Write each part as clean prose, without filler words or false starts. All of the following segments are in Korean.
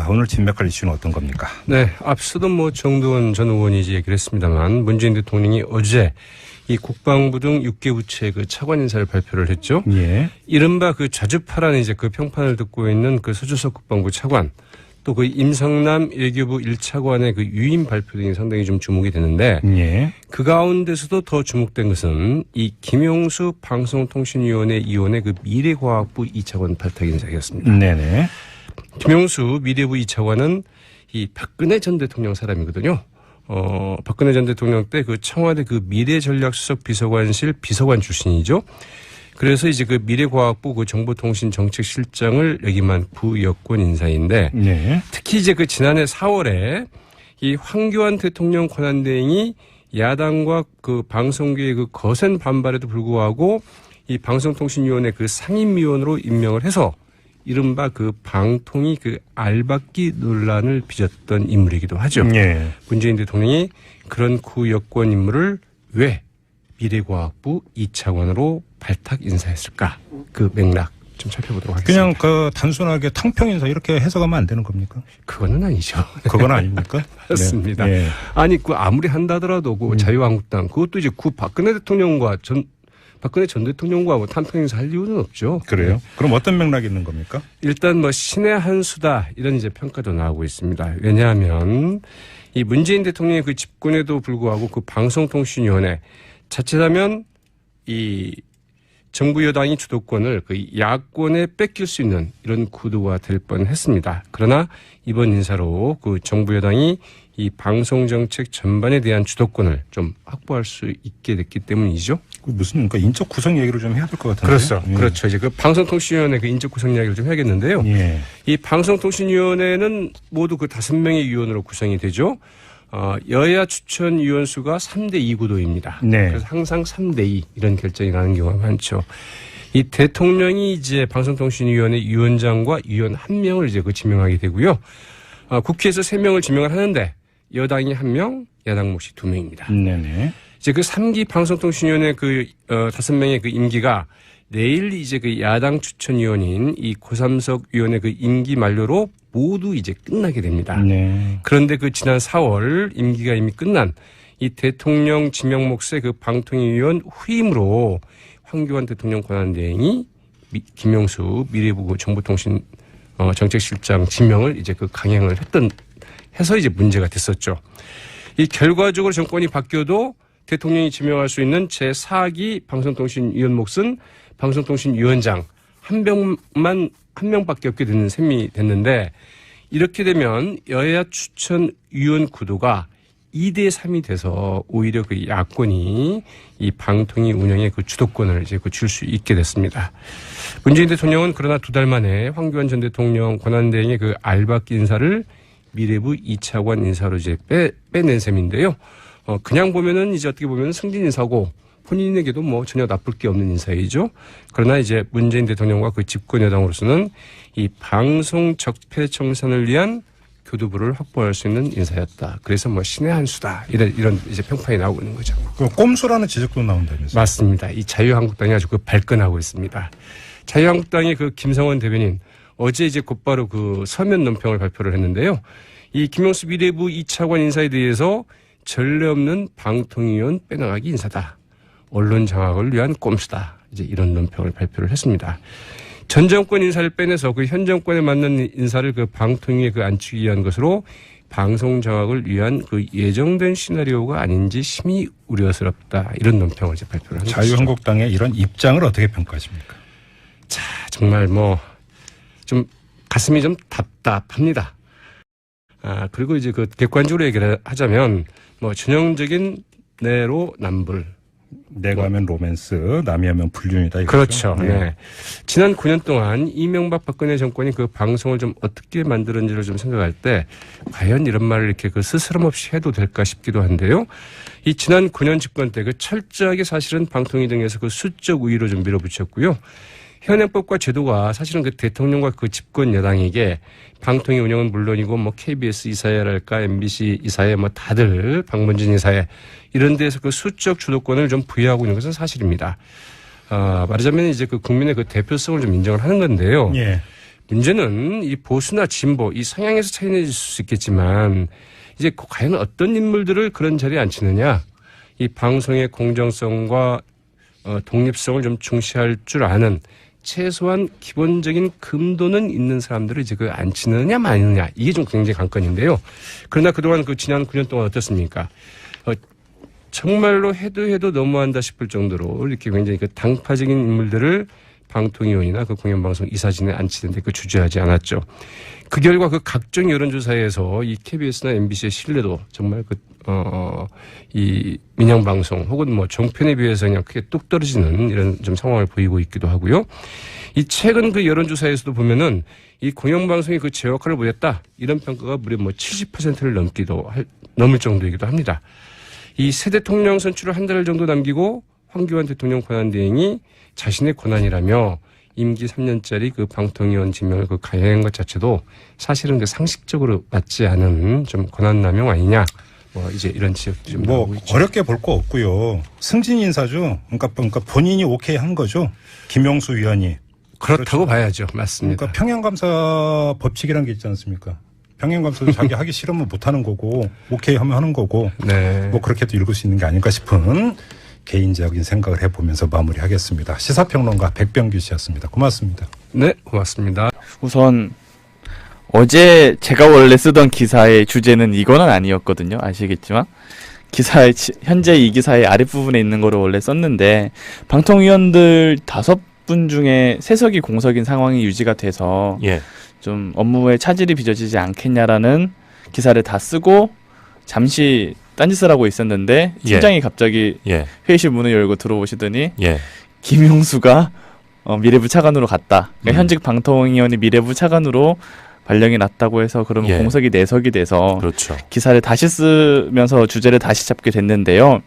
오늘 진맥할 이슈는 어떤 겁니까? 네, 앞서도 정두원 전 의원이 이제 얘기를 했습니다만 문재인 대통령이 어제 이 국방부 등 6개 부처의 그 차관 인사를 발표를 했죠. 예. 이른바 그 좌주파라는 이제 그 평판을 듣고 있는 그 서주석 국방부 차관 또 그 임성남 외교부 1차관의 그 유임 발표 등이 상당히 좀 주목이 되는데 예. 그 가운데서도 더 주목된 것은 이 김용수 방송통신위원회 위원의 그 미래과학부 2차관 발탁 인사였습니다. 네네. 김용수 미래부 2차관은 이 박근혜 전 대통령 사람이거든요. 박근혜 전 대통령 때 그 청와대 그 미래전략수석 비서관실 비서관 출신이죠. 그래서 이제 그 미래과학부 그 정보통신정책실장을 역임한 부여권 인사인데 네. 특히 이제 그 지난해 4월에 이 황교안 대통령 권한대행이 야당과 그 방송계의 그 거센 반발에도 불구하고 이 방송통신위원회 그 상임위원으로 임명을 해서 이른바 그 방통위 그 알박기 논란을 빚었던 인물이기도 하죠. 네. 문재인 대통령이 그런 구여권 인물을 왜 미래과학부 2차관으로 발탁 인사했을까? 그 맥락 좀 살펴보도록 하겠습니다. 그냥 그 단순하게 탕평 인사 이렇게 해석하면 안 되는 겁니까? 그거는 아니죠. 그건 아닙니까? 그렇습니다. 네. 네. 아니 그 아무리 한다더라도 그 자유한국당 그것도 이제 구 박근혜 대통령과 박근혜 전 대통령과 탕평 인사 할 이유는 없죠. 그래요? 네. 그럼 어떤 맥락이 있는 겁니까? 일단 신의 한 수다 이런 이제 평가도 나오고 있습니다. 왜냐하면 이 문재인 대통령의 그 집권에도 불구하고 그 방송통신위원회 자칫하면 이 정부 여당이 주도권을 그 야권에 뺏길 수 있는 이런 구도가 될 뻔했습니다. 그러나 이번 인사로 그 정부 여당이 이 방송 정책 전반에 대한 주도권을 좀 확보할 수 있게 됐기 때문이죠. 무슨 그러니까 인적 구성 얘기를 좀 해야 될 것 같은데. 그렇죠. 예. 그렇죠. 이제 그 방송통신위원회 그 인적 구성 이야기를 좀 해야겠는데요. 예. 이 방송통신위원회는 모두 그 5명의 위원으로 구성이 되죠. 여야 추천 위원 수가 3대2 구도입니다. 네. 그래서 항상 3대2 이런 결정이 나는 경우가 많죠. 이 대통령이 이제 방송통신위원회 위원장과 위원 1명을 이제 그 지명하게 되고요. 국회에서 3명을 지명을 하는데 여당이 1명, 야당 몫이 2명입니다. 네네. 이제 그 3기 방송통신위원회 그 5명의 그 임기가 내일 이제 그 야당 추천위원인 이 고삼석 위원의 그 임기 만료로 모두 이제 끝나게 됩니다. 네. 그런데 그 지난 4월 임기가 이미 끝난 이 대통령 지명 몫의 그 방통위원 후임으로 황교안 대통령 권한대행이 김용수 미래부 정보통신 정책실장 지명을 이제 그 강행을 해서 이제 문제가 됐었죠. 이 결과적으로 정권이 바뀌어도 대통령이 지명할 수 있는 제4기 방송통신위원 몫은 방송통신위원장 한 명밖에 없게 되는 셈이 됐는데 이렇게 되면 여야 추천위원 구도가 2대3이 돼서 오히려 그 야권이 이 방통위 운영의 그 주도권을 이제 그 줄 수 있게 됐습니다. 문재인 대통령은 그러나 2달 만에 황교안 전 대통령 권한대행의 그 알박기 인사를 미래부 2차관 인사로 이제 빼낸 셈인데요. 그냥 보면은 이제 어떻게 보면 승진 인사고 본인에게도 전혀 나쁠 게 없는 인사이죠. 그러나 이제 문재인 대통령과 그 집권 여당으로서는 이 방송 적폐 청산을 위한 교두부를 확보할 수 있는 인사였다. 그래서 신의 한 수다. 이런 이제 평판이 나오고 있는 거죠. 그 꼼수라는 지적도 나온다면서요? 맞습니다. 이 자유한국당이 아주 그 발끈하고 있습니다. 자유한국당의 그 김성원 대변인 어제 이제 곧바로 그 서면 논평을 발표를 했는데요. 이 김용수 미래부 2차관 인사에 대해서 전례 없는 방통위원 빼나가기 인사다. 언론 장악을 위한 꼼수다. 이제 이런 논평을 발표를 했습니다. 전 정권 인사를 빼내서 그 현 정권에 맞는 인사를 그 방통위에 그 앉히기 위한 것으로 방송 장악을 위한 그 예정된 시나리오가 아닌지 심히 우려스럽다. 이런 논평을 이제 발표를 한 것이죠. 자유한국당의 이런 입장을 어떻게 평가하십니까? 자, 정말 좀 가슴이 좀 답답합니다. 그리고 이제 그 객관적으로 얘기를 하자면 전형적인 내로남불. 내가 하면 로맨스, 남이 하면 불륜이다. 이거죠? 그렇죠. 네. 지난 9년 동안 이명박 박근혜 정권이 그 방송을 좀 어떻게 만들었는지를 좀 생각할 때 과연 이런 말을 이렇게 그 스스럼 없이 해도 될까 싶기도 한데요. 이 지난 9년 집권 때 그 철저하게 사실은 방통위 등에서 그 수적 우위로 좀 밀어붙였고요. 현행법과 제도가 사실은 그 대통령과 그 집권 여당에게 방통위 운영은 물론이고 KBS 이사회랄까 MBC 이사회 다들 박문진 이사회 이런 데서 그 수적 주도권을 좀 부여하고 있는 것은 사실입니다. 말하자면 이제 그 국민의 그 대표성을 좀 인정을 하는 건데요. 예. 문제는 이 보수나 진보, 이 성향에서 차이는 있을 수 있겠지만 이제 과연 어떤 인물들을 그런 자리에 앉히느냐. 이 방송의 공정성과 독립성을 좀 중시할 줄 아는 최소한 기본적인 금도는 있는 사람들을 이제 그 앉히느냐 마느냐. 이게 좀 굉장히 관건인데요. 그러나 그동안 그 지난 9년 동안 어떻습니까? 정말로 해도 너무한다 싶을 정도로 이렇게 굉장히 그 당파적인 인물들을 방통위원이나 그 공영방송 이사진에 앉히는데 그 주저하지 않았죠. 그 결과 그 각종 여론조사에서 이 KBS나 MBC의 신뢰도 정말 이 민영방송 혹은 뭐 종편에 비해서 그냥 크게 뚝 떨어지는 이런 좀 상황을 보이고 있기도 하고요. 이 최근 그 여론조사에서도 보면은 이 공영방송이 그 제 역할을 못했다 이런 평가가 무려 뭐 70%를 넘을 정도이기도 합니다. 이 새 대통령 선출을 한 달 정도 남기고 황교안 대통령 권한대행이 자신의 권한이라며 임기 3년짜리 그 방통위원 지명을 그 가해한 것 자체도 사실은 그 상식적으로 맞지 않은 좀 권한남용 아니냐. 뭐 이제 이런 지적도 좀 나오고 있죠. 어렵게 볼 거 없고요. 승진 인사죠. 그러니까 본인이 오케이 한 거죠. 김용수 위원이. 그렇다고 그렇죠. 봐야죠. 맞습니다. 그러니까 평양감사 법칙이란 게 있지 않습니까? 평양감사도 자기 하기 싫으면 못 하는 거고 오케이 하면 하는 거고 네. 뭐 그렇게도 읽을 수 있는 게 아닐까 싶은 개인적인 생각을 해보면서 마무리하겠습니다. 시사평론가 백병규 씨였습니다. 고맙습니다. 네, 고맙습니다. 우선 어제 제가 원래 쓰던 기사의 주제는 이거는 아니었거든요. 아시겠지만 기사의 현재 이 기사의 아랫부분에 있는 거를 원래 썼는데 방통위원들 5분 중에 3석이 공석인 상황이 유지가 돼서 좀 업무에 차질이 빚어지지 않겠냐라는 기사를 다 쓰고 잠시 딴짓을 하고 있었는데 팀장이 갑자기 회의실 문을 열고 들어오시더니 김용수가 미래부 차관으로 갔다. 그러니까 현직 방통위원이 미래부 차관으로 발령이 났다고 해서 그러면 공석이 4석이 돼서 그렇죠. 기사를 다시 쓰면서 주제를 다시 잡게 됐는데요.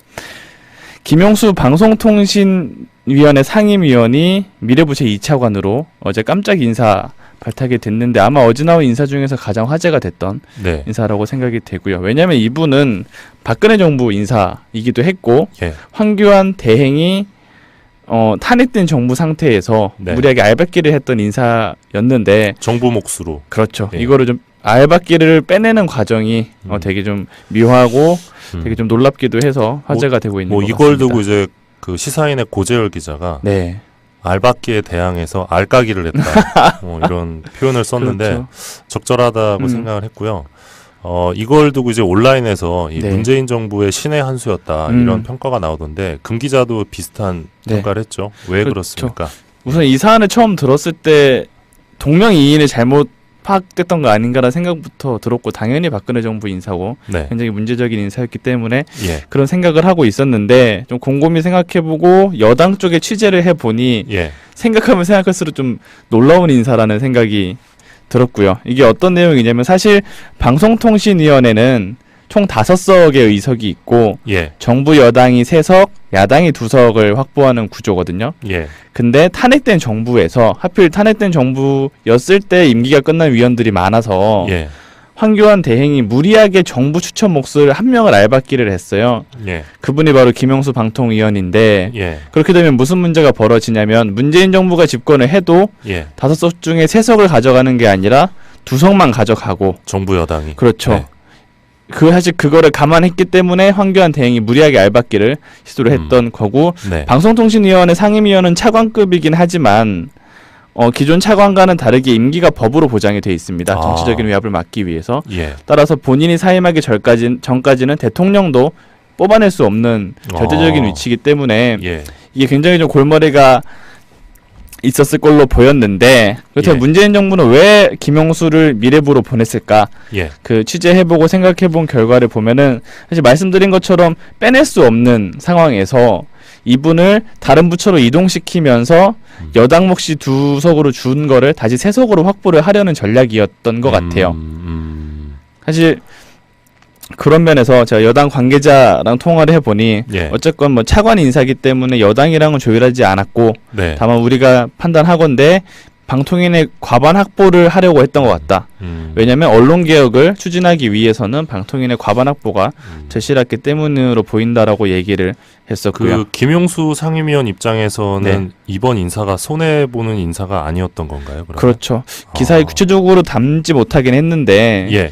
김용수 방송통신위원회 상임위원이 미래부 제2차관으로 어제 깜짝 인사 발탁이 됐는데 아마 어제 나온 인사 중에서 가장 화제가 됐던 인사라고 생각이 되고요. 왜냐하면 이분은 박근혜 정부 인사이기도 했고 황교안 대행이 탄핵된 정부 상태에서 무리하게 알박기를 했던 인사였는데 정부 몫으로 그렇죠. 이거를 좀 알박기를 빼내는 과정이 되게 좀 묘하고 되게 좀 놀랍기도 해서 화제가 되고 있는 것 같습니다. 이걸 두고 이제 그 시사인의 고재열 기자가 알박기에 대항해서 알까기를 했다. 이런 표현을 썼는데 그렇죠. 적절하다고 생각을 했고요. 이걸 두고 이제 온라인에서 이 문재인 정부의 신의 한 수였다. 이런 평가가 나오던데 금 기자도 비슷한 평가를 했죠. 왜 그렇습니까? 우선 이 사안을 처음 들었을 때 동명이인을 잘못 파악됐던 거 아닌가라는 생각부터 들었고 당연히 박근혜 정부 인사고 굉장히 문제적인 인사였기 때문에 그런 생각을 하고 있었는데 좀 곰곰이 생각해보고 여당 쪽에 취재를 해보니 생각하면 생각할수록 좀 놀라운 인사라는 생각이 들었고요. 이게 어떤 내용이냐면 사실 방송통신위원회는 총 5석의 의석이 있고 정부 여당이 3석, 야당이 2석을 확보하는 구조거든요. 근데 탄핵된 정부에서 하필 탄핵된 정부였을 때 임기가 끝난 위원들이 많아서 황교안 대행이 무리하게 정부 추천 몫을 한 명을 알박기를 했어요. 그분이 바로 김용수 방통위원인데 그렇게 되면 무슨 문제가 벌어지냐면 문재인 정부가 집권을 해도 5석 중에 3석을 가져가는 게 아니라 2석만 가져가고 정부 여당이 그렇죠. 사실 그거를 감안했기 때문에 황교안 대행이 무리하게 알박기를 시도를 했던 거고 방송통신위원회 상임위원은 차관급이긴 하지만 기존 차관과는 다르게 임기가 법으로 보장이 돼 있습니다. 정치적인 위압을 막기 위해서. 따라서 본인이 사임하기 전까지는 대통령도 뽑아낼 수 없는 절대적인 위치이기 때문에 이게 굉장히 좀 골머리가 있었을 걸로 보였는데 그렇다면 문재인 정부는 왜 김용수를 미래부로 보냈을까? 그 취재해보고 생각해본 결과를 보면은 사실 말씀드린 것처럼 빼낼 수 없는 상황에서 이분을 다른 부처로 이동시키면서 여당 몫이 2석으로 준 거를 다시 3석으로 확보를 하려는 전략이었던 것 같아요. 사실 그런 면에서 제가 여당 관계자랑 통화를 해보니 어쨌건 뭐 차관 인사기 때문에 여당이랑은 조율하지 않았고 다만 우리가 판단하건대 방통위의 과반 확보를 하려고 했던 것 같다. 왜냐하면 언론 개혁을 추진하기 위해서는 방통위의 과반 확보가 절실했기 때문으로 보인다라고 얘기를 했었고요. 그 김용수 상임위원 입장에서는 이번 인사가 손해 보는 인사가 아니었던 건가요? 그러면? 그렇죠. 기사에 구체적으로 담지 못하긴 했는데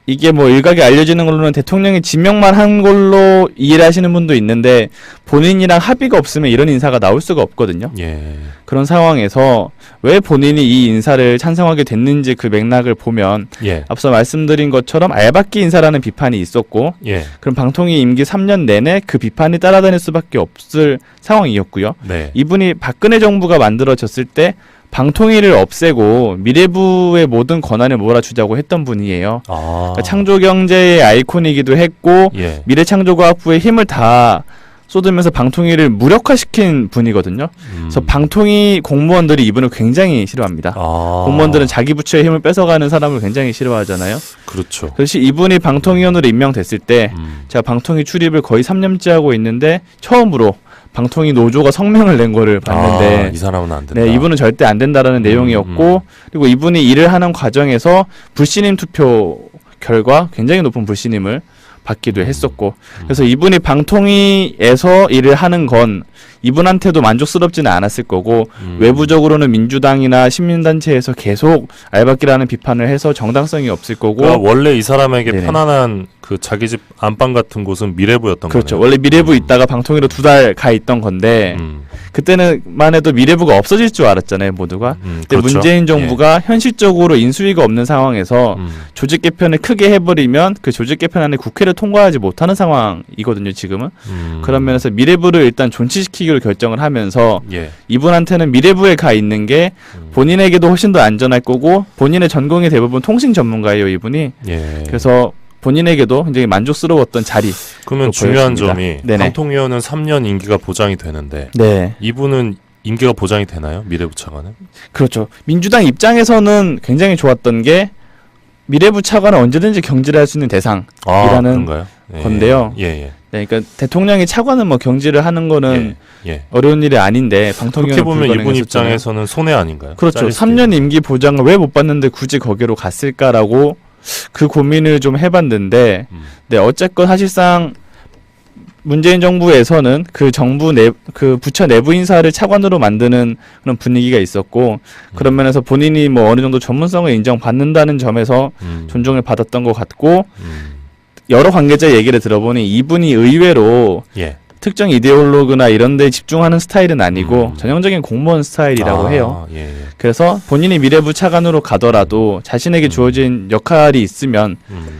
이게 뭐 일각에 알려지는 걸로는 대통령이 지명만 한 걸로 이해를 하시는 분도 있는데 본인이랑 합의가 없으면 이런 인사가 나올 수가 없거든요. 그런 상황에서 왜 본인이 이 인사를 찬성하게 됐는지 그 맥락을 보면 앞서 말씀드린 것처럼 알박기 인사라는 비판이 있었고 그럼 방통위 임기 3년 내내 그 비판이 따라다닐 수밖에 없을 상황이었고요. 이분이 박근혜 정부가 만들어졌을 때 방통위를 없애고 미래부의 모든 권한을 몰아주자고 했던 분이에요. 그러니까 창조경제의 아이콘이기도 했고 미래창조과학부의 힘을 다 쏟으면서 방통위를 무력화시킨 분이거든요. 그래서 방통위 공무원들이 이분을 굉장히 싫어합니다. 공무원들은 자기 부처의 힘을 뺏어가는 사람을 굉장히 싫어하잖아요. 그렇죠. 그래서 이분이 방통위원으로 임명됐을 때 제가 방통위 출입을 거의 3년째 하고 있는데 처음으로 방통위 노조가 성명을 낸 거를 봤는데 이 사람은 안 된다. 네, 이분은 절대 안 된다라는 내용이었고 그리고 이분이 일을 하는 과정에서 불신임 투표 결과 굉장히 높은 불신임을 받기도 했었고 그래서 이분이 방통위에서 일을 하는 건 이분한테도 만족스럽지는 않았을 거고 외부적으로는 민주당이나 시민단체에서 계속 알박기라는 비판을 해서 정당성이 없을 거고 그러니까 원래 이 사람에게 편안한 그 자기 집 안방 같은 곳은 미래부였던 거예요. 그렇죠. 원래 미래부 있다가 방통위로 2달 가 있던 건데 그때는만 해도 미래부가 없어질 줄 알았잖아요, 모두가. 근데 그렇죠. 문재인 정부가 현실적으로 인수위가 없는 상황에서 조직 개편을 크게 해버리면 그 조직 개편 안에 국회를 통과하지 못하는 상황이거든요, 지금은. 그런 면에서 미래부를 일단 존치시키기로 결정을 하면서 이분한테는 미래부에 가 있는 게 본인에게도 훨씬 더 안전할 거고 본인의 전공이 대부분 통신 전문가예요, 이분이. 그래서 본인에게도 굉장히 만족스러웠던 자리. 그러면 중요한 점이 방통위원은 3년 임기가 보장이 되는데 이분은 임기가 보장이 되나요? 미래부 차관은? 그렇죠. 민주당 입장에서는 굉장히 좋았던 게 미래부 차관은 언제든지 경질할 수 있는 대상이라는 건데요. 네, 그러니까 대통령이 차관은 뭐 경질을 하는 거는 어려운 일이 아닌데 방통위원은 그렇게 보면 이분 입장에서는 손해 아닌가요? 그렇죠. 3년 임기 보장을 왜 못 받는데 굳이 거기로 갔을까라고 그 고민을 좀 해봤는데, 네, 어쨌건 사실상 문재인 정부에서는 그 정부 그 부처 내부 인사를 차관으로 만드는 그런 분위기가 있었고, 그런 면에서 본인이 뭐 어느 정도 전문성을 인정받는다는 점에서 존중을 받았던 것 같고, 여러 관계자 얘기를 들어보니 이분이 의외로 특정 이데올로그나 이런 데 집중하는 스타일은 아니고 전형적인 공무원 스타일이라고 해요. 그래서 본인이 미래부 차관으로 가더라도 자신에게 주어진 역할이 있으면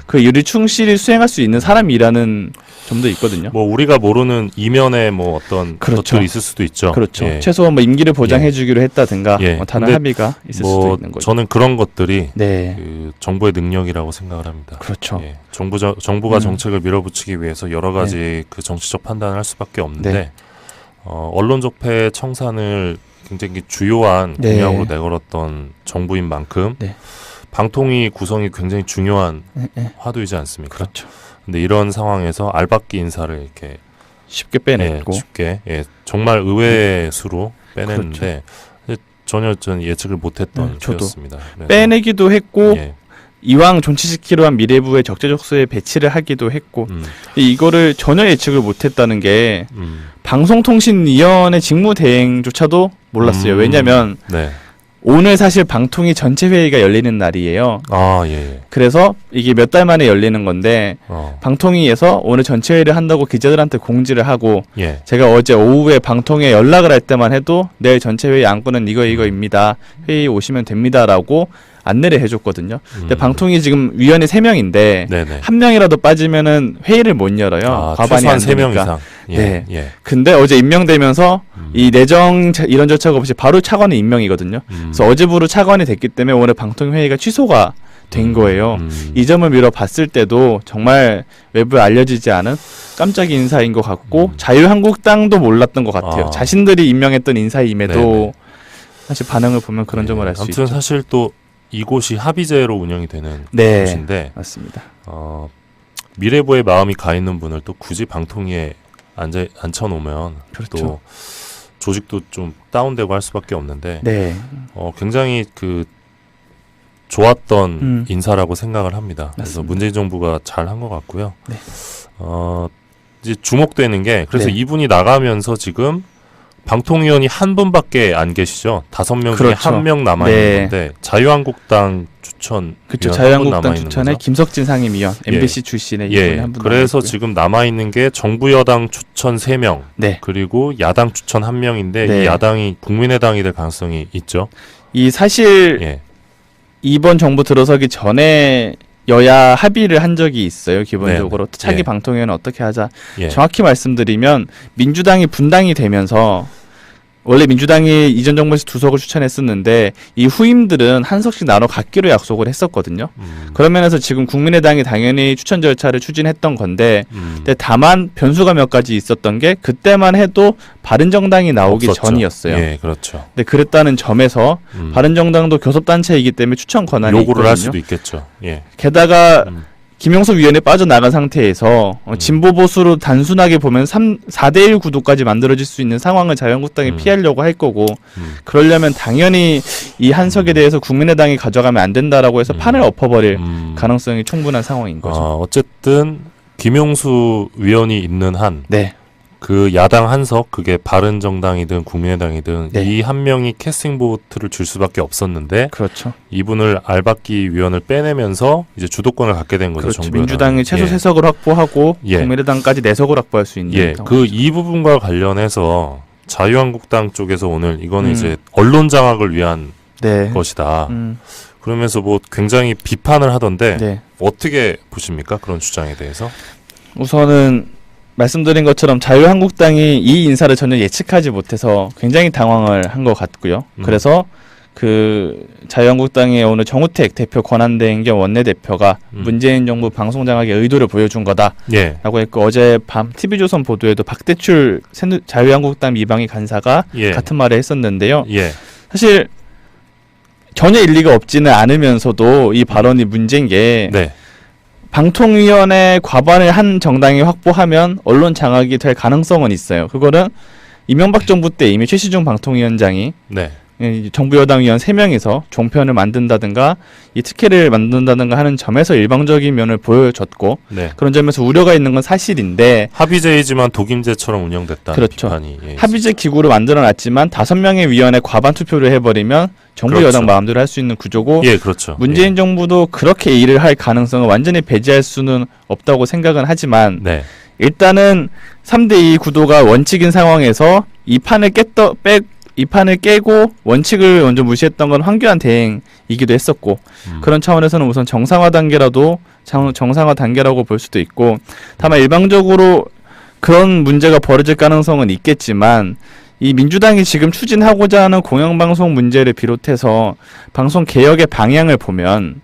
그 일을 충실히 수행할 수 있는 사람이라는 점도 있거든요. 뭐 우리가 모르는 이면에 뭐 어떤 것들이 있을 수도 있죠. 그렇죠. 최소한 뭐 임기를 보장해 주기로 했다든가 뭐 다른 합의가 있을 수도 있는 거죠. 저는 그런 것들이 그 정부의 능력이라고 생각을 합니다. 그렇죠. 정부가 정책을 밀어붙이기 위해서 여러 가지 그 정치적 판단을 할 수밖에 없는데 언론 적폐 청산을 굉장히 주요한 공약으로 내걸었던 정부인 만큼 방통위 구성이 굉장히 중요한 화두이지 않습니까? 그렇죠. 근데 이런 상황에서 알박기 인사를 이렇게 쉽게 빼냈고 쉽게 정말 의외의 수로 빼냈는데 전혀 전 예측을 못했던 수였습니다. 빼내기도 했고 이왕 존치시키려 한 미래부의 적재적소에 배치를 하기도 했고 이거를 전혀 예측을 못했다는 게 방송통신위원회 직무대행조차도 몰랐어요. 왜냐하면 오늘 사실 방통위 전체 회의가 열리는 날이에요. 그래서 이게 몇 달 만에 열리는 건데 방통위에서 오늘 전체 회의를 한다고 기자들한테 공지를 하고 제가 어제 오후에 방통위에 연락을 할 때만 해도 내일 전체 회의 안건은 이거입니다. 회의 오시면 됩니다라고 안내를 해줬거든요. 근데 방통위 지금 위원이 3명인데 한 명이라도 빠지면은 회의를 못 열어요. 과반이 안 되니까. 3명 이상. 근데 어제 임명되면서 이 내정 이런 절차가 없이 바로 차관이 임명이거든요. 그래서 어제부로 차관이 됐기 때문에 오늘 방통위 회의가 취소가 된 거예요. 이 점을 미뤄봤을 때도 정말 외부에 알려지지 않은 깜짝 인사인 것 같고 자유한국당도 몰랐던 것 같아요. 자신들이 임명했던 인사임에도 사실 반응을 보면 그런 점을 알 수 있죠. 아무튼 사실 또 이곳이 합의제로 운영이 되는 곳인데 맞습니다. 미래부의 마음이 가 있는 분을 또 굳이 방통위에 앉혀놓으면 또 조직도 좀 다운되고 할 수밖에 없는데 네. 굉장히 그 좋았던 인사라고 생각을 합니다. 그래서 맞습니다. 문재인 정부가 잘 한 것 같고요. 네. 이제 주목되는 게 그래서 네. 이분이 나가면서 지금 방통위원이 한 분밖에 안 계시죠. 5명 중에 그렇죠. 1명 남아 있는 네. 건데 자유한국당 추천 그렇죠. 위원 자유한국당 한분 남아있는 추천의 거죠. 김석진 상임위원 MBC 출신의 이분이 예. 한 분. 그래서 남아있고요. 지금 남아 있는 게 정부 여당 추천 3명 네. 그리고 야당 추천 1명인데 네. 이 야당이 국민의당이 될 가능성이 있죠. 이 사실 예. 이번 정부 들어서기 전에 여야 합의를 한 적이 있어요. 기본적으로 네. 차기 예. 방통위원회 어떻게 하자. 예. 정확히 말씀드리면 민주당이 분당이 되면서 원래 민주당이 이전 정부에서 2석을 추천했었는데 이 후임들은 한 석씩 나눠 갖기로 약속을 했었거든요. 그런 면에서 지금 국민의당이 당연히 추천 절차를 추진했던 건데 근데 다만 변수가 몇 가지 있었던 게 그때만 해도 바른정당이 나오기 없었죠. 전이었어요. 예, 그렇죠. 근데 그랬다는 점에서 바른정당도 교섭단체이기 때문에 추천 권한이 요구를 있거든요. 할 수도 있겠죠. 예. 게다가 김영수 위원회 빠져나간 상태에서 진보 보수로 단순하게 보면 4대1 구도까지 만들어질 수 있는 상황을 자유한국당이 피하려고 할 거고 그러려면 당연히 이 한석에 대해서 국민의당이 가져가면 안 된다라고 해서 판을 엎어버릴 가능성이 충분한 상황인 거죠. 어쨌든 김용수 위원이 있는 한 네. 그 야당 한석 그게 바른정당이든 국민의당이든 네. 이 한 명이 캐스팅 보트를 줄 수밖에 없었는데 그렇죠. 이분을 알박기 위원을 빼내면서 이제 주도권을 갖게 된 거죠. 그렇죠. 정부 민주당이 여당이. 최소 예. 3석을 확보하고 예. 국민의당까지 4석을 확보할 수 있는 예, 상황이죠. 그 이 부분과 관련해서 자유한국당 쪽에서 오늘 이거는 이제 언론 장악을 위한 네. 것이다. 음, 그러면서 뭐 굉장히 비판을 하던데 네. 어떻게 보십니까? 그런 주장에 대해서? 우선은 말씀드린 것처럼 자유한국당이 이 인사를 전혀 예측하지 못해서 굉장히 당황을 한 것 같고요. 그래서 그 자유한국당의 오늘 정우택 대표 권한대행 겸 원내대표가 문재인 정부 방송 장악의 의도를 보여준 거다라고 예. 했고 어제 밤 TV조선 보도에도 박대출 자유한국당 미방위 간사가 예. 같은 말을 했었는데요. 예. 사실 전혀 일리가 없지는 않으면서도 이 발언이 문제인 게 네. 방통위원회 과반을 한 정당이 확보하면 언론 장악이 될 가능성은 있어요. 그거는 이명박 정부 때 이미 최시중 방통위원장이 네. 정부 여당 위원 3명이서 종편을 만든다든가 이 특혜를 만든다든가 하는 점에서 일방적인 면을 보여줬고 네. 그런 점에서 우려가 있는 건 사실인데 합의제이지만 독임제처럼 운영됐다는 그렇죠. 비판이 예, 합의제 기구로 만들어놨지만 5명의 위원회 과반 투표를 해버리면 정부 그렇죠. 여당 마음대로 할 수 있는 구조고 예, 그렇죠. 문재인 정부도 그렇게 일을 할 가능성을 완전히 배제할 수는 없다고 생각은 하지만 네. 일단은 3대2 구도가 원칙인 상황에서 이 판을 깨고 원칙을 먼저 무시했던 건 황교안 대행이기도 했었고 그런 차원에서는 우선 정상화 단계라도 정상화 단계라고 볼 수도 있고 다만 일방적으로 그런 문제가 벌어질 가능성은 있겠지만 이 민주당이 지금 추진하고자 하는 공영방송 문제를 비롯해서 방송 개혁의 방향을 보면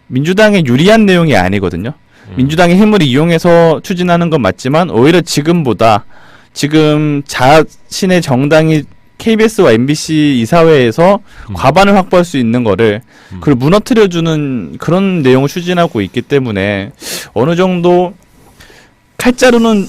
민주당에 유리한 내용이 아니거든요. 민주당의 힘을 이용해서 추진하는 건 맞지만 오히려 지금보다 지금 자신의 정당이 KBS와 MBC 이사회에서 과반을 확보할 수 있는 거를 그걸 무너뜨려주는 그런 내용을 추진하고 있기 때문에 어느 정도 칼자루는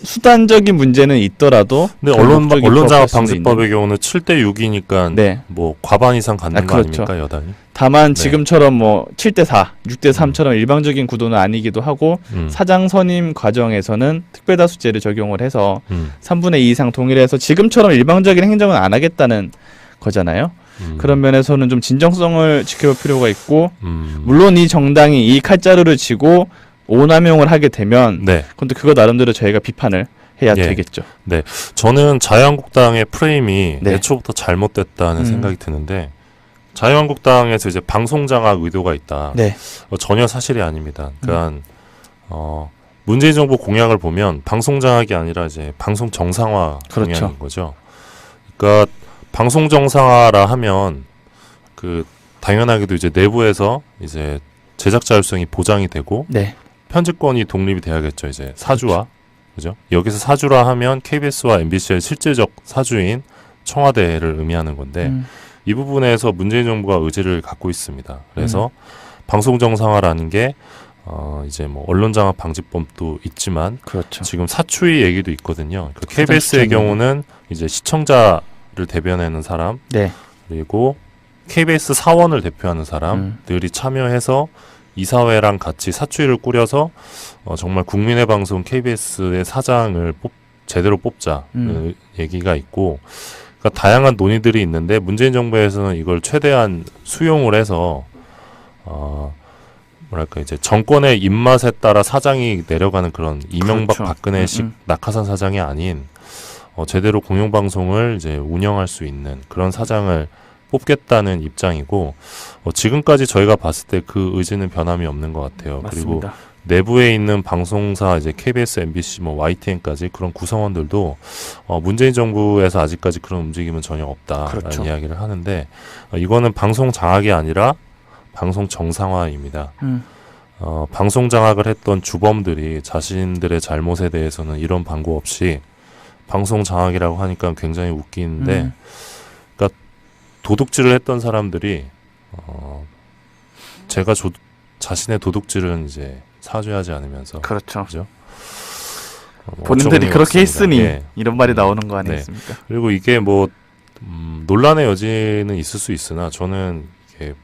수단적인 문제는 있더라도 근데 언론장악방지법의 경우는 7대 6이니까 네. 뭐 과반 이상 갖는 거 그렇죠. 아닙니까 여당이? 다만 지금처럼 뭐 7대 4, 6대 3처럼 일방적인 구도는 아니기도 하고 사장 선임 과정에서는 특별다수제를 적용을 해서 3분의 2 이상 동일해서 지금처럼 일방적인 행정은 안 하겠다는 거잖아요. 그런 면에서는 좀 진정성을 지켜볼 필요가 있고 물론 이 정당이 이 칼자루를 쥐고 오남용을 하게 되면 네. 근데 그거 나름대로 저희가 비판을 해야 되겠죠. 네. 저는 자유한국당의 프레임이 네. 애초부터 잘못됐다는 생각이 드는데 자유한국당에서 이제 방송장악 의도가 있다. 네. 전혀 사실이 아닙니다. 그러니까 문재인 정부 공약을 보면 방송장악이 아니라 이제 방송 정상화 그렇죠. 공약인 거죠. 그러니까 방송 정상화라 하면 그 당연하게도 이제 내부에서 이제 제작 자율성이 보장이 되고 네. 편집권이 독립이 돼야겠죠. 이제 사주와 그죠? 여기서 사주라 하면 KBS와 MBC의 실질적 사주인 청와대를 의미하는 건데 이 부분에서 문재인 정부가 의지를 갖고 있습니다. 그래서 방송 정상화라는 게 이제 뭐 언론장악 방지법도 있지만 그렇죠. 지금 사추위 얘기도 있거든요. 그 KBS의 경우는 이제 시청자를 대변하는 사람, 네. 그리고 KBS 사원을 대표하는 사람들이 참여해서 이사회랑 같이 사추위를 꾸려서 정말 국민의 방송 KBS의 사장을 제대로 뽑자 얘기가 있고, 그러니까 다양한 논의들이 있는데 문재인 정부에서는 이걸 최대한 수용을 해서 뭐랄까 이제 정권의 입맛에 따라 사장이 내려가는 그런 이명박 그렇죠. 박근혜식 낙하산 사장이 아닌 제대로 공영방송을 이제 운영할 수 있는 그런 사장을 뽑겠다는 입장이고, 지금까지 저희가 봤을 때 그 의지는 변함이 없는 것 같아요. 맞습니다. 그리고 내부에 있는 방송사 이제 KBS, MBC, 뭐 YTN까지 그런 구성원들도 문재인 정부에서 아직까지 그런 움직임은 전혀 없다라는 그렇죠. 이야기를 하는데, 이거는 방송 장악이 아니라 방송 정상화입니다. 방송 장악을 했던 주범들이 자신들의 잘못에 대해서는 이런 방구 없이 방송 장악이라고 하니까 굉장히 웃기는데, 그러니까 도둑질을 했던 사람들이 제가 자신의 도둑질은 이제 사죄하지 않으면서 그렇죠. 그죠? 본인들이 그렇게 했으니 예. 이런 말이 나오는 거 아니겠습니까? 네. 그리고 이게 뭐 논란의 여지는 있을 수 있으나 저는 이게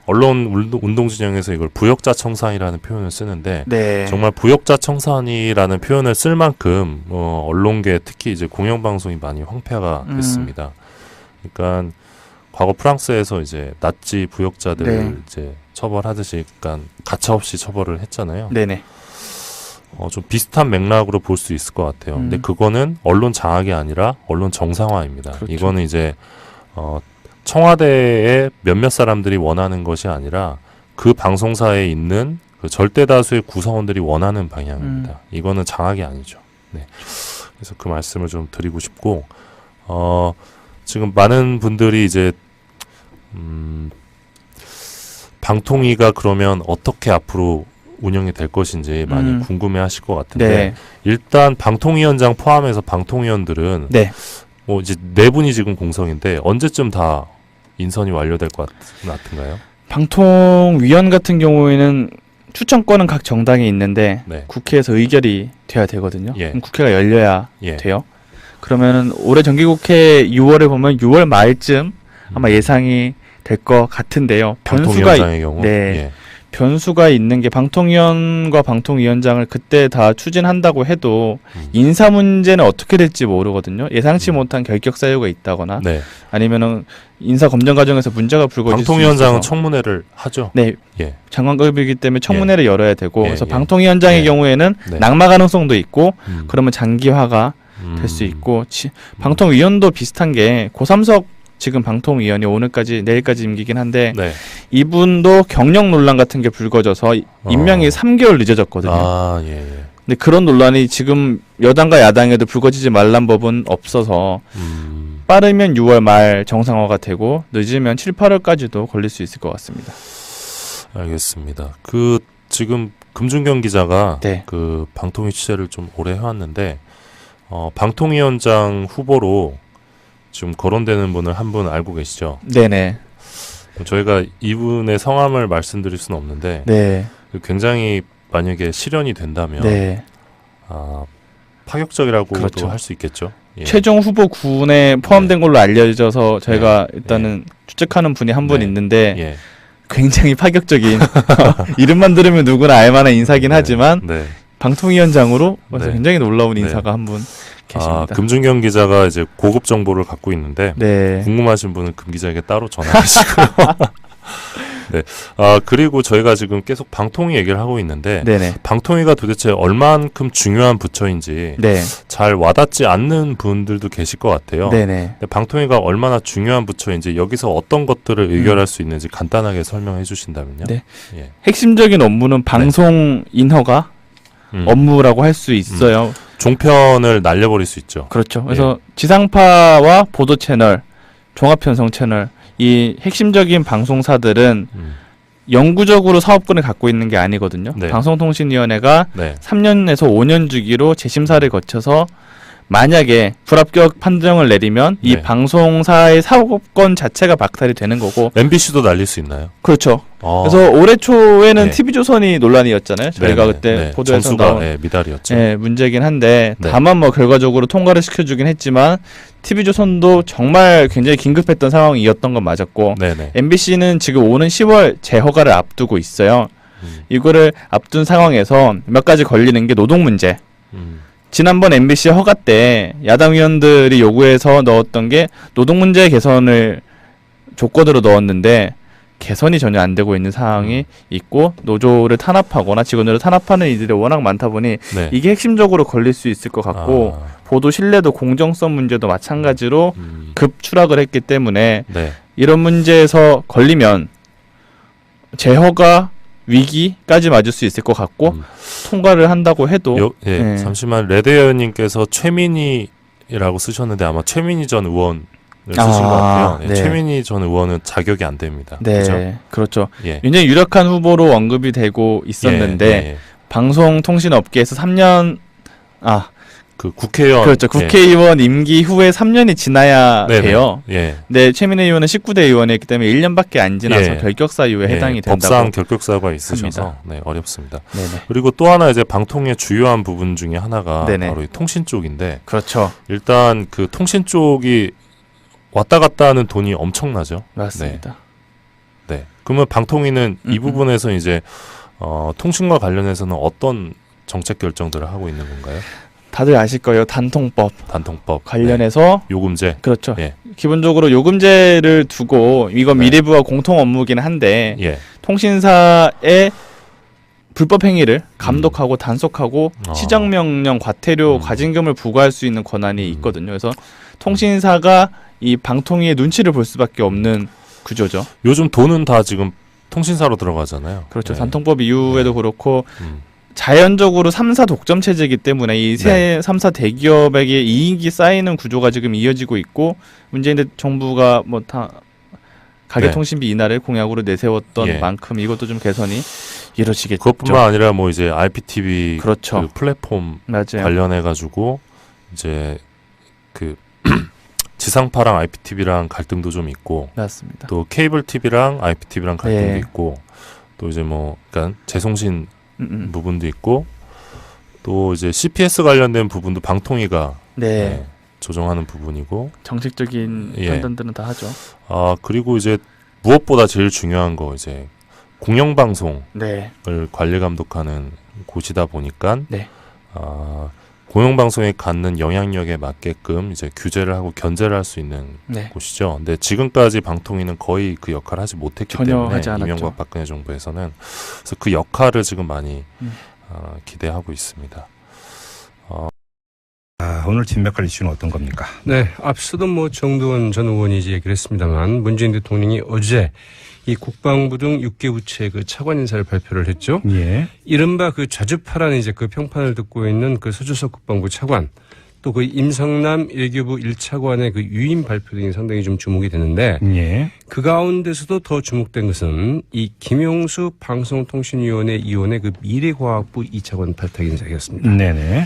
언론 운동 진영에서 이걸 부역자 청산이라는 표현을 쓰는데, 네. 정말 부역자 청산이라는 표현을 쓸 만큼 언론계 특히 이제 공영방송이 많이 황폐화가 됐습니다. 그러니까 과거 프랑스에서 이제 나치 부역자들을 네. 이제 처벌하듯이, 그러니까 가차없이 처벌을 했잖아요. 네네. 좀 비슷한 맥락으로 볼 수 있을 것 같아요. 근데 그거는 언론 장악이 아니라 언론 정상화입니다. 그렇죠. 이거는 이제 청와대의 몇몇 사람들이 원하는 것이 아니라 그 방송사에 있는 그 절대 다수의 구성원들이 원하는 방향입니다. 이거는 장악이 아니죠. 네. 그래서 그 말씀을 좀 드리고 싶고, 지금 많은 분들이 이제 방통위가 그러면 어떻게 앞으로 운영이 될 것인지 많이 궁금해하실 것 같은데, 네. 일단 방통위원장 포함해서 방통위원들은 네. 뭐 이제 4분이 지금 공석인데 언제쯤 다 인선이 완료될 것 같은가요? 방통위원 같은 경우에는 추천권은 각 정당에 있는데 네. 국회에서 의결이 돼야 되거든요. 예. 그럼 국회가 열려야 예. 돼요. 그러면은 올해 정기국회 6월에 보면 6월 말쯤 아마 예상이 될 것 같은데요. 방통위원장의 경우, 네. 예. 변수가 있는 게 방통위원과 방통위원장을 그때 다 추진한다고 해도 인사 문제는 어떻게 될지 모르거든요. 예상치 못한 결격 사유가 있다거나 네. 아니면은 인사 검증 과정에서 문제가 불거질 수 있어서 방통위원장은 청문회를 하죠. 네. 예. 장관급이기 때문에 청문회를 열어야 되고 예, 그래서 예. 방통위원장의 예. 경우에는 네. 낙마 가능성도 있고 음. 그러면 장기화가 될 수 있고 방통위원도 비슷한 게 고삼석 지금 방통위원이 오늘까지 내일까지 임기긴 한데 네. 이분도 경력 논란 같은 게 불거져서 임명이 3개월 늦어졌거든요. 아, 예, 예. 근데 그런 논란이 지금 여당과 야당에도 불거지지 말란 법은 없어서 빠르면 6월 말 정상화가 되고 늦으면 7, 8월까지도 걸릴 수 있을 것 같습니다. 알겠습니다. 그 지금 금준경 기자가 네. 그 방통위 취재를 좀 오래 해왔는데 방통위원장 후보로 지금 거론되는 분을 한 분 알고 계시죠? 네네. 저희가 이분의 성함을 말씀드릴 수는 없는데 네. 굉장히 만약에 실현이 된다면 네. 파격적이라고도 그렇죠. 할 수 있겠죠. 예. 최종 후보 9에 포함된 걸로 알려져서 저희가 일단은 추측하는 분이 한 분 네. 있는데 예. 굉장히 파격적인 이름만 들으면 누구나 알만한 인사긴 네. 하지만 네. 방통위원장으로 그래서 네. 굉장히 놀라운 네. 인사가 한 분 계십니다. 금준경 기자가 이제 고급 정보를 갖고 있는데 네. 궁금하신 분은 금 기자에게 따로 전화하시고요. 네. 그리고 저희가 지금 계속 방통위 얘기를 하고 있는데 네네. 방통위가 도대체 얼만큼 중요한 부처인지 네. 잘 와닿지 않는 분들도 계실 것 같아요. 네네. 근데 방통위가 얼마나 중요한 부처인지 여기서 어떤 것들을 의결할 수 있는지 간단하게 설명해 주신다면요. 네. 예. 핵심적인 업무는 방송 인허가 업무라고 할 수 있어요. 종편을 날려버릴 수 있죠. 그렇죠. 그래서 지상파와 보도 채널, 종합 편성 채널 이 핵심적인 방송사들은 영구적으로 사업권을 갖고 있는 게 아니거든요. 네. 방송통신위원회가 네. 3년에서 5년 주기로 재심사를 거쳐서 만약에 불합격 판정을 내리면 이 네. 방송사의 사업권 자체가 박탈이 되는 거고. MBC도 날릴 수 있나요? 그렇죠. 그래서 올해 초에는 네. TV조선이 논란이었잖아요. 저희가 그때 보도에서 점수가 나온 미달이었죠. 문제긴 한데 네. 다만 뭐 결과적으로 통과를 시켜주긴 했지만 TV조선도 정말 굉장히 긴급했던 상황이었던 건 맞았고 네네. MBC는 지금 오는 10월 재허가를 앞두고 있어요. 이거를 앞둔 상황에서 몇 가지 걸리는 게 노동 문제. 지난번 MBC 허가 때 야당 의원들이 요구해서 넣었던 게 노동 문제 개선을 조건으로 넣었는데 개선이 전혀 안 되고 있는 상황이 있고 노조를 탄압하거나 직원들을 탄압하는 이들이 워낙 많다 보니 네. 이게 핵심적으로 걸릴 수 있을 것 같고 보도 신뢰도 공정성 문제도 마찬가지로 급 추락을 했기 때문에 네. 이런 문제에서 걸리면 재허가 위기까지 맞을 수 있을 것 같고 통과를 한다고 해도 잠시만 레드 의원님께서 최민희라고 쓰셨는데 아마 최민희 전 의원을 쓰신 것 같아요. 네. 최민희 전 의원은 자격이 안 됩니다. 네, 그렇죠. 예. 굉장히 유력한 후보로 언급이 되고 있었는데 방송통신업계에서 3년 그 국회의원 그렇죠. 국회의원 임기 후에 3년이 지나야 네네. 돼요. 예. 네, 최민희 의원은 19대 의원이기 때문에 1년밖에 안 지나서 결격사 이후에 해당이 된다고. 법상 결격사가 있으셔서 어렵습니다. 네네. 그리고 또 하나 이제 방통의 주요한 부분 중에 하나가 네네. 바로 이 통신 쪽인데 그렇죠. 일단 그 통신 쪽이 왔다 갔다 하는 돈이 엄청나죠. 맞습니다. 네. 그러면 방통위는 이 부분에서 이제 통신과 관련해서는 어떤 정책 결정들을 하고 있는 건가요? 다들 아실 거예요. 단통법 관련해서 요금제. 그렇죠. 기본적으로 요금제를 두고 이건 미래부와 공통 업무긴 한데 통신사의 불법 행위를 감독하고 단속하고 시정명령, 과태료, 과징금을 부과할 수 있는 권한이 있거든요. 그래서 통신사가 이 방통위의 눈치를 볼 수밖에 없는 구조죠. 요즘 돈은 다 지금 통신사로 들어가잖아요. 그렇죠. 단통법 이후에도 그렇고 자연적으로 3사 독점 체제이기 때문에 이 3사 대기업에게 이익이 쌓이는 구조가 지금 이어지고 있고 문재인 정부가 뭐 다 가계통신비 인하를 공약으로 내세웠던 만큼 이것도 좀 개선이 이루어지겠죠. 그것뿐만 아니라 뭐 이제 IPTV 그렇죠. 그 플랫폼 맞아요. 관련해 가지고 이제 그 지상파랑 IPTV랑 갈등도 좀 있고 맞습니다. 또 케이블 TV랑 IPTV랑 갈등도 있고 또 이제 뭐 그러니까 재송신 부분도 있고 또 이제 CPS 관련된 부분도 방통위가 조정하는 부분이고 정책적인 판단들은 다 하죠. 그리고 이제 무엇보다 제일 중요한 거 이제 공영방송을 관리 감독하는 곳이다 보니까 공영방송에 갖는 영향력에 맞게끔 이제 규제를 하고 견제를 할 수 있는 곳이죠. 근데 지금까지 방통위는 거의 그 역할을 하지 못했기 때문에 이명박 박근혜 정부에서는 그래서 그 역할을 지금 많이 기대하고 있습니다. 오늘 진맥할 이슈는 어떤 겁니까? 네, 앞서도 뭐 정두원 전 의원이 이제 얘기를 했습니다만 문재인 대통령이 어제 이 국방부 등 6개 부처의 그 차관 인사를 발표를 했죠. 이른바 그 좌주파라는 이제 그 평판을 듣고 있는 그 서주석 국방부 차관 또 그 임성남 외교부 1차관의 그 유임 발표 등이 상당히 좀 주목이 되는데 그 가운데서도 더 주목된 것은 이 김용수 방송통신위원회 위원의 그 미래과학부 2차관 발탁 인사였습니다. 네네.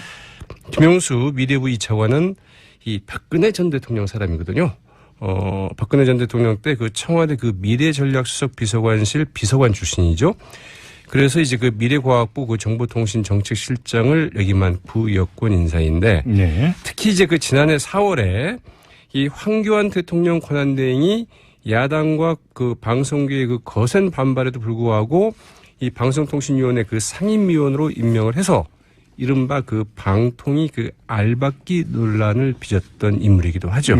김용수 미래부 2차관은 이 박근혜 전 대통령 사람이거든요. 박근혜 전 대통령 때 그 청와대 그 미래전략수석 비서관실 비서관 출신이죠. 그래서 이제 그 미래과학부 그 정보통신정책실장을 역임한 부여권 인사인데 특히 이제 그 지난해 4월에 이 황교안 대통령 권한대행이 야당과 그 방송계의 그 거센 반발에도 불구하고 이 방송통신위원회 그 상임위원으로 임명을 해서 이른바 그 방통위 그 알박기 논란을 빚었던 인물이기도 하죠.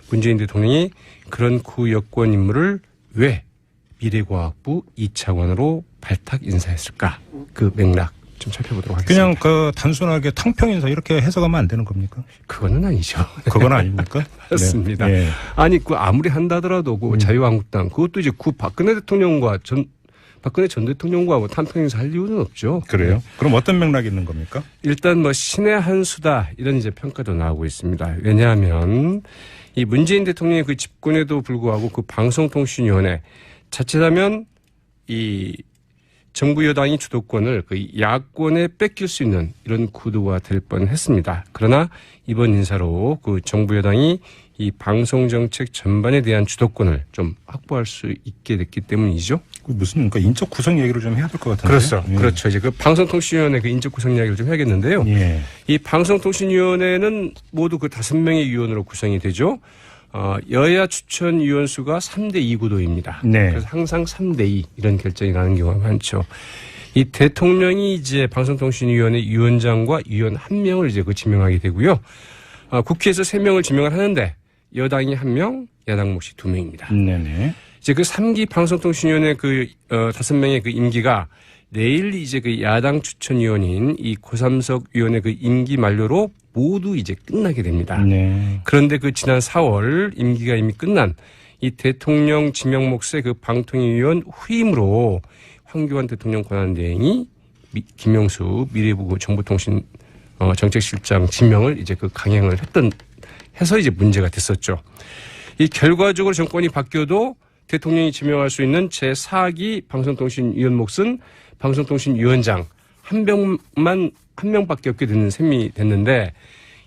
문재인 대통령이 그런 구여권 인물을 왜 미래과학부 2차관으로 발탁 인사했을까? 그 맥락 좀 살펴보도록 하겠습니다. 그냥 그 단순하게 탕평 인사 이렇게 해석하면 안 되는 겁니까? 그거는 아니죠. 그건 아닙니까? 맞습니다. 아니 그 아무리 한다더라도 그 자유한국당 그것도 이제 박근혜 대통령과 박근혜 전 대통령과 뭐 탕평 인사 할 이유는 없죠. 그래요? 그럼 어떤 맥락이 있는 겁니까? 일단 뭐 신의 한 수다 이런 이제 평가도 나오고 있습니다. 왜냐하면 이 문재인 대통령의 그 집권에도 불구하고 그 방송통신위원회 자칫하면 이 정부 여당이 주도권을 그 야권에 뺏길 수 있는 이런 구도가 될 뻔했습니다. 그러나 이번 인사로 그 정부 여당이 이 방송 정책 전반에 대한 주도권을 좀 확보할 수 있게 됐기 때문이죠. 무슨 그러니까 인적 구성 얘기를 좀 해야 될 것 같은데. 그렇죠. 예. 그렇죠. 이제 그 방송통신위원회 그 인적 구성 이야기를 좀 해야겠는데요. 예. 이 방송통신위원회는 모두 그 5명의 위원으로 구성이 되죠. 여야 추천 위원 수가 3대2 구도입니다. 네. 그래서 항상 3대2 이런 결정이 나는 경우가 많죠. 이 대통령이 이제 방송통신위원회 위원장과 위원 1명을 이제 그 지명하게 되고요. 국회에서 3명을 지명을 하는데 여당이 1명, 야당 몫이 2명입니다. 네네. 이제 그 3기 방송통신위원회 그 5명의 그 임기가 내일 이제 그 야당 추천위원인 이 고삼석 위원의 그 임기 만료로 모두 이제 끝나게 됩니다. 네. 그런데 그 지난 4월 임기가 이미 끝난 이 대통령 지명 몫의 그 방통위원 후임으로 황교안 대통령 권한대행이 김영수 미래부 정보통신 정책실장 지명을 이제 그 강행을 해서 이제 문제가 됐었죠. 이 결과적으로 정권이 바뀌어도 대통령이 지명할 수 있는 제4기 방송통신위원 몫은 방송통신위원장 한 명밖에 없게 되는 셈이 됐는데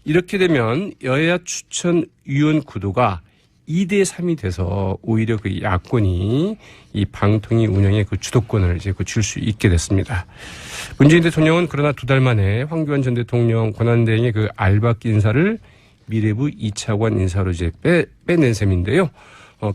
이렇게 되면 여야 추천위원 구도가 2대3이 돼서 오히려 그 야권이 이 방통위 운영의 그 주도권을 이제 그 줄 수 있게 됐습니다. 문재인 대통령은 그러나 2달 만에 황교안 전 대통령 권한대행의 그 알박기 인사를 미래부 2차관 인사로 이제 빼낸 셈인데요.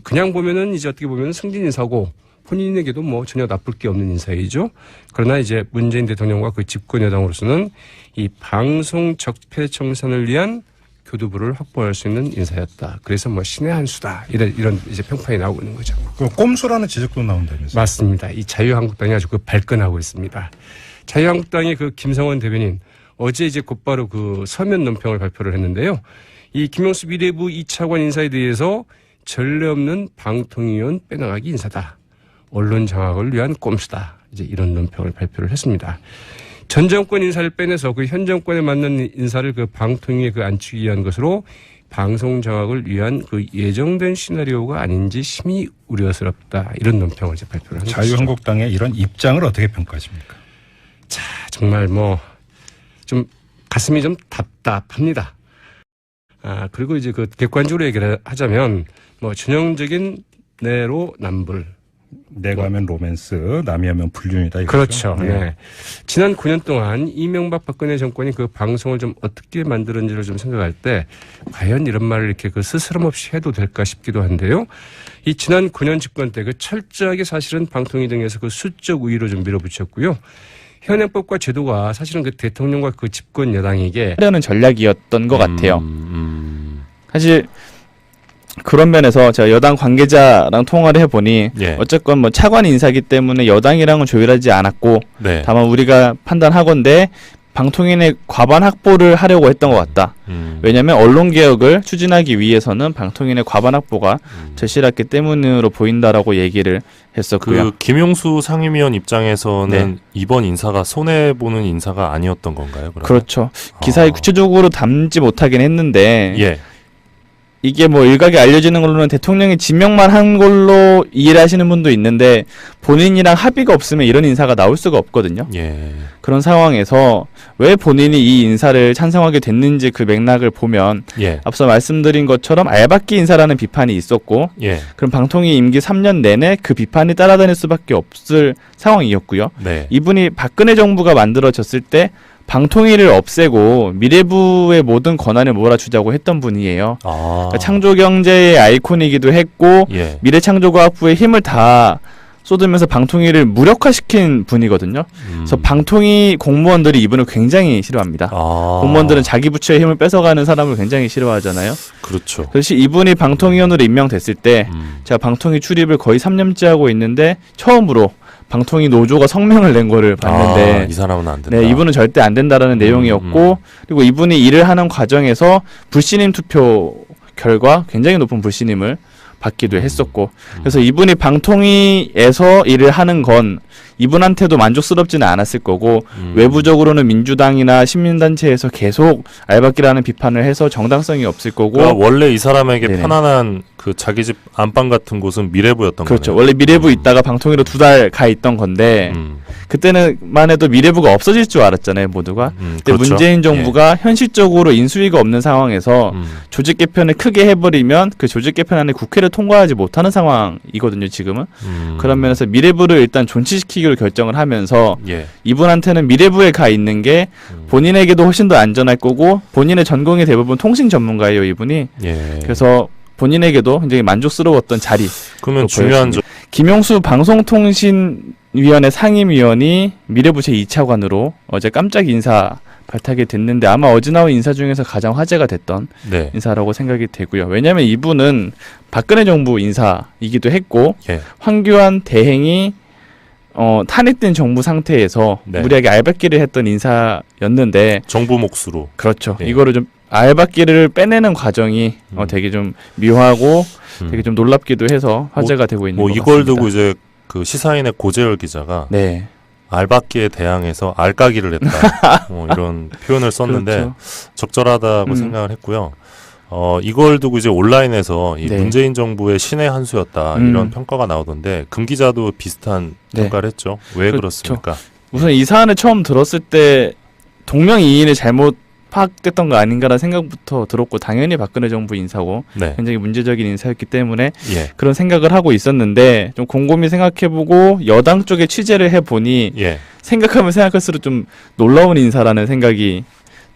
그냥 보면은 이제 어떻게 보면 승진 인사고 본인에게도 뭐 전혀 나쁠 게 없는 인사이죠. 그러나 이제 문재인 대통령과 그 집권 여당으로서는 이 방송 적폐 청산을 위한 교두부를 확보할 수 있는 인사였다. 그래서 뭐 신의 한 수다. 이런 이제 평판이 나오고 있는 거죠. 그 꼼수라는 지적도 나온다면서요? 맞습니다. 이 자유한국당이 아주 그 발끈하고 있습니다. 자유한국당의 그 김성원 대변인 어제 이제 곧바로 그 서면 논평을 발표를 했는데요. 이 김영수 미래부 2차관 인사에 대해서 전례 없는 방통위원 빼나가기 인사다. 언론 장악을 위한 꼼수다. 이제 이런 논평을 발표를 했습니다. 전 정권 인사를 빼내서 그 현 정권에 맞는 인사를 그 방통위에 그 앉히기 위한 것으로 방송 장악을 위한 그 예정된 시나리오가 아닌지 심히 우려스럽다. 이런 논평을 이제 발표를 한 것이죠. 자유한국당의 이런 입장을 어떻게 평가하십니까? 자, 정말 뭐 좀 가슴이 좀 답답합니다. 그리고 이제 그 객관적으로 얘기를 하자면 뭐 전형적인 내로남불. 내가 하면 로맨스, 남이 하면 불륜이다. 이거죠? 그렇죠. 네. 지난 9년 동안 이명박 박근혜 정권이 그 방송을 좀 어떻게 만들었는지를 좀 생각할 때 과연 이런 말을 이렇게 그 스스럼 없이 해도 될까 싶기도 한데요. 이 지난 9년 집권 때 그 철저하게 사실은 방통위 등에서 그 수적 우위로 좀 밀어붙였고요. 현행법과 제도가 사실은 그 대통령과 그 집권 여당에게 하려는 전략이었던 것 같아요. 사실 그런 면에서 제가 여당 관계자랑 통화를 해보니 어쨌건 뭐 차관 인사기 때문에 여당이랑은 조율하지 않았고 다만 우리가 판단하건대 방통위의 과반 확보를 하려고 했던 것 같다. 왜냐하면 언론개혁을 추진하기 위해서는 방통위의 과반 확보가 절실했기 때문으로 보인다라고 얘기를 했었고요. 그 김용수 상임위원 입장에서는 이번 인사가 손해보는 인사가 아니었던 건가요? 그러면? 그렇죠. 기사에 구체적으로 담지 못하긴 했는데 이게 뭐 일각에 알려지는 걸로는 대통령이 지명만 한 걸로 이해를 하시는 분도 있는데 본인이랑 합의가 없으면 이런 인사가 나올 수가 없거든요. 그런 상황에서 왜 본인이 이 인사를 찬성하게 됐는지 그 맥락을 보면 앞서 말씀드린 것처럼 알박기 인사라는 비판이 있었고 그럼 방통위 임기 3년 내내 그 비판이 따라다닐 수밖에 없을 상황이었고요. 이분이 박근혜 정부가 만들어졌을 때 방통위를 없애고 미래부의 모든 권한을 몰아주자고 했던 분이에요. 그러니까 창조경제의 아이콘이기도 했고 미래창조과학부의 힘을 다 쏟으면서 방통위를 무력화시킨 분이거든요. 그래서 방통위 공무원들이 이분을 굉장히 싫어합니다. 공무원들은 자기 부처의 힘을 뺏어가는 사람을 굉장히 싫어하잖아요. 그렇죠. 그래서 이분이 방통위원으로 임명됐을 때 제가 방통위 출입을 거의 3년째 하고 있는데 처음으로 방통위 노조가 성명을 낸 거를 봤는데 이 사람은 안 된다. 네, 이분은 절대 안 된다라는 내용이었고 그리고 이분이 일을 하는 과정에서 불신임 투표 결과 굉장히 높은 불신임을 받기도 했었고 그래서 이분이 방통위에서 일을 하는 건 이분한테도 만족스럽지는 않았을 거고 외부적으로는 민주당이나 시민단체에서 계속 알박기라는 비판을 해서 정당성이 없을 거고 그러니까 원래 이 사람에게 네네. 편안한 그 자기 집 안방 같은 곳은 미래부였던 그렇죠. 거네요. 원래 미래부 있다가 방통위로 2달 가 있던 건데 그때는만 해도 미래부가 없어질 줄 알았잖아요, 모두가. 근데 그렇죠. 문재인 정부가 현실적으로 인수위가 없는 상황에서 조직 개편을 크게 해버리면 그 조직 개편안에 국회를 통과하지 못하는 상황이거든요, 지금은. 그런 면에서 미래부를 일단 존치시키기로 결정을 하면서 예. 이분한테는 미래부에 가 있는 게 본인에게도 훨씬 더 안전할 거고 본인의 전공이 대부분 통신 전문가예요, 이분이. 예. 그래서 본인에게도 굉장히 만족스러웠던 자리. 그러면 중요한 점 김용수 방송통신위원회 상임위원이 미래부 제2차관으로 어제 깜짝 인사 발탁이 됐는데 아마 어제 나온 인사 중에서 가장 화제가 됐던 네. 인사라고 생각이 되고요. 왜냐하면 이분은 박근혜 정부 인사이기도 했고 예. 황교안 대행이 탄핵된 정부 상태에서 네. 무리하게 알박기를 했던 인사였는데 정부 몫으로 그렇죠. 예. 이거를 좀 알박기를 빼내는 과정이 되게 좀 묘하고 되게 좀 놀랍기도 해서 화제가 되고 있는 것 같습니다. 이걸 두고 이제 그 시사인의 고재열 기자가 네. 알박기에 대항해서 알까기를 했다. 이런 표현을 썼는데 그렇죠. 적절하다고 생각을 했고요. 이걸 두고 이제 온라인에서 이 네. 문재인 정부의 신의 한 수였다 이런 평가가 나오던데 금 기자도 비슷한 네. 평가를 했죠. 왜 그렇죠. 그렇습니까? 우선 이 사안을 처음 들었을 때 동명이인을 잘못 파악됐던 거 아닌가라는 생각부터 들었고 당연히 박근혜 정부 인사고 네. 굉장히 문제적인 인사였기 때문에 예. 그런 생각을 하고 있었는데 좀 곰곰이 생각해보고 여당 쪽에 취재를 해보니 예. 생각하면 생각할수록 좀 놀라운 인사라는 생각이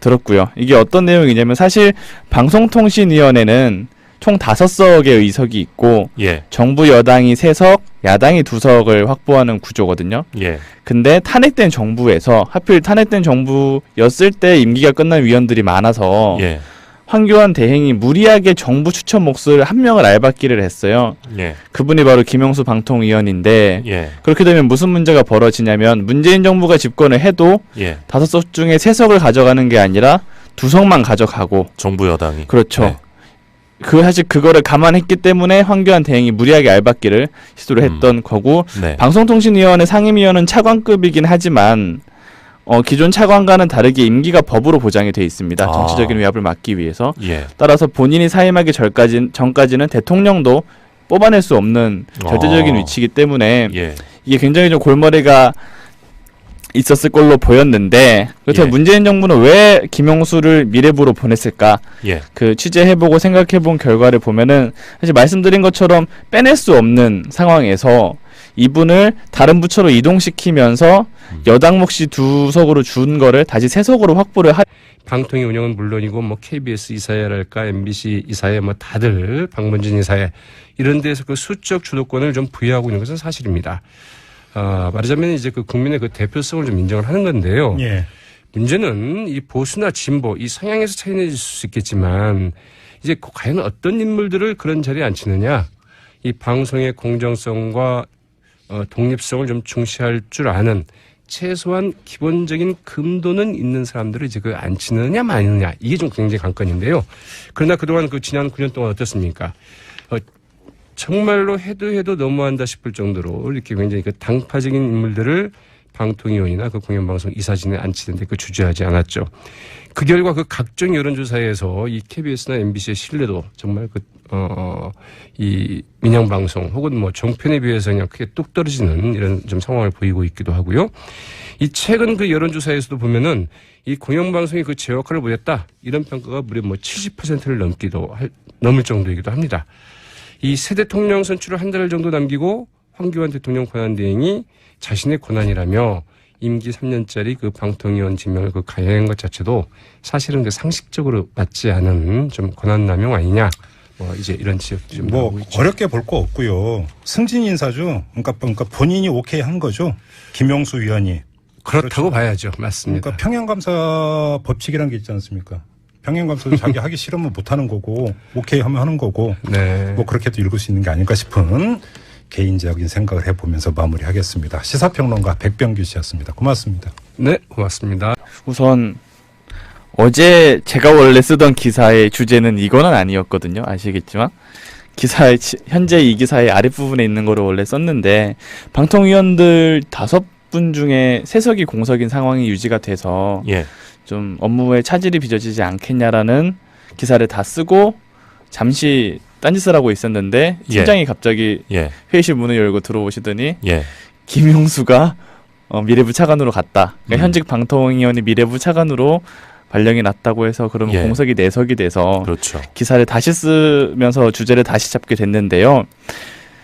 들었고요. 이게 어떤 내용이냐면 사실 방송통신위원회는 총 5석의 의석이 있고 예. 정부 여당이 3석, 야당이 2석을 확보하는 구조거든요. 예. 근데 탄핵된 정부에서 하필 탄핵된 정부였을 때 임기가 끝난 위원들이 많아서 예. 황교안 대행이 무리하게 정부 추천 몫을 한 명을 알박기를 했어요. 예. 그분이 바로 김용수 방통위원인데 예. 그렇게 되면 무슨 문제가 벌어지냐면 문재인 정부가 집권을 해도 예. 5석 중에 3석을 가져가는 게 아니라 2석만 가져가고 정부 여당이 그렇죠. 네. 사실 그거를 감안했기 때문에 황교안 대행이 무리하게 알박기를 시도를 했던 거고 네. 방송통신위원회 상임위원은 차관급이긴 하지만 기존 차관과는 다르게 임기가 법으로 보장이 돼 있습니다. 아. 정치적인 위압을 막기 위해서. 예. 따라서 본인이 사임하기 전까지는 대통령도 뽑아낼 수 없는 절대적인 위치이기 때문에 예. 이게 굉장히 좀 골머리가 있었을 걸로 보였는데 그렇다면 예. 문재인 정부는 왜 김용수를 미래부로 보냈을까? 예. 그 취재해보고 생각해본 결과를 보면은 사실 말씀드린 것처럼 빼낼 수 없는 상황에서 이분을 다른 부처로 이동시키면서 여당 몫이 2석으로 준 거를 다시 3석으로 확보를 방통위 운영은 물론이고 뭐 KBS 이사회랄까 MBC 이사회 뭐 다들 방문진 이사회 이런 데서 그 수적 주도권을 좀 부여하고 있는 것은 사실입니다. 말하자면 이제 그 국민의 그 대표성을 좀 인정을 하는 건데요. 예. 문제는 이 보수나 진보 이 성향에서 차이는 있을 수 있겠지만 이제 과연 어떤 인물들을 그런 자리에 앉히느냐 이 방송의 공정성과 독립성을 좀 중시할 줄 아는 최소한 기본적인 금도는 있는 사람들을 이제 그 앉히느냐 마느냐 이게 좀 굉장히 관건인데요. 그러나 그동안 그 지난 9년 동안 어떻습니까? 정말로 해도 너무한다 싶을 정도로 이렇게 굉장히 그 당파적인 인물들을 방통위원이나 그 공영방송 이사진에 앉히는데 그 주저하지 않았죠. 그 결과 그 각종 여론조사에서 이 KBS나 MBC의 신뢰도 정말 이 민영방송 혹은 뭐 종편에 비해서 그냥 크게 뚝 떨어지는 이런 좀 상황을 보이고 있기도 하고요. 이 최근 그 여론조사에서도 보면은 이 공영방송이 그 제 역할을 못했다 이런 평가가 무려 뭐 70%를 넘을 정도이기도 합니다. 이 새 대통령 선출을 한 달 정도 남기고 황교안 대통령 권한대행이 자신의 권한이라며 임기 3년짜리 그 방통위원 지명을 그 가해한 것 자체도 사실은 그 상식적으로 맞지 않은 좀 권한남용 아니냐. 뭐 이제 이런 지적도 좀 나오고 있죠. 어렵게 볼 거 없고요. 승진 인사죠. 그러니까 본인이 오케이 한 거죠. 김용수 위원이. 그렇다고 그렇죠. 봐야죠. 맞습니다. 그러니까 평양감사 법칙이라는 게 있지 않습니까? 평양감사도 자기 하기 싫으면 못 하는 거고 오케이 하면 하는 거고 네. 뭐 그렇게도 읽을 수 있는 게 아닐까 싶은 개인적인 생각을 해보면서 마무리하겠습니다. 시사평론가 백병규 씨였습니다. 고맙습니다. 네, 고맙습니다. 우선 어제 제가 원래 쓰던 기사의 주제는 이거는 아니었거든요. 아시겠지만 기사의 현재 이 기사의 아랫부분에 있는 거를 원래 썼는데 방통위원들 5분 중에 3석이 공석인 상황이 유지가 돼서 좀 업무에 차질이 빚어지지 않겠냐라는 기사를 다 쓰고 잠시 딴짓을 하고 있었는데 팀장이 갑자기 회의실 문을 열고 들어오시더니 김용수가 미래부 차관으로 갔다. 그러니까 현직 방통위원이 미래부 차관으로 발령이 났다고 해서 그러면 공석이 4석이 돼서 그렇죠. 기사를 다시 쓰면서 주제를 다시 잡게 됐는데요.